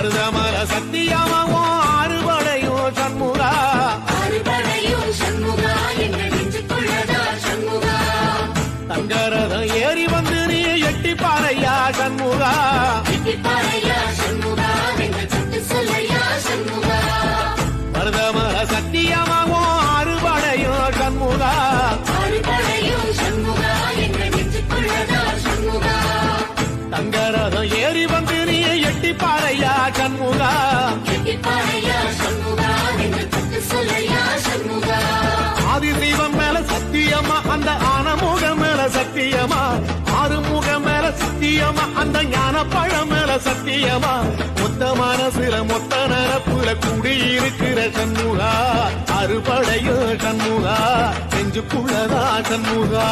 மருதமல சத்தியமாவோ அறுபடையும் சண்முகா தங்கரதம் ஏறி வந்து நீ எட்டி பாறையா சண்முகா மருதமல சத்தியமாவோ அறுபடையும் சண்முகா தங்கரதம் ஏறி வந்து நீ எட்டி பாறையா சண்முகா ஆதிதெய்வம் மேல சத்தியமா அந்த ஆனமுகம் மேல சத்தியமா ஆறுமுகம் மேல சத்தியமா அந்த ஞான பழம் மேல சத்தியமா மொத்த மனசுல மொத்த நரப்புல குடியிருக்கிற சண்முகா அறுபடையோ சண்முகா நெஞ்சுக்குள்ளதா சண்முகா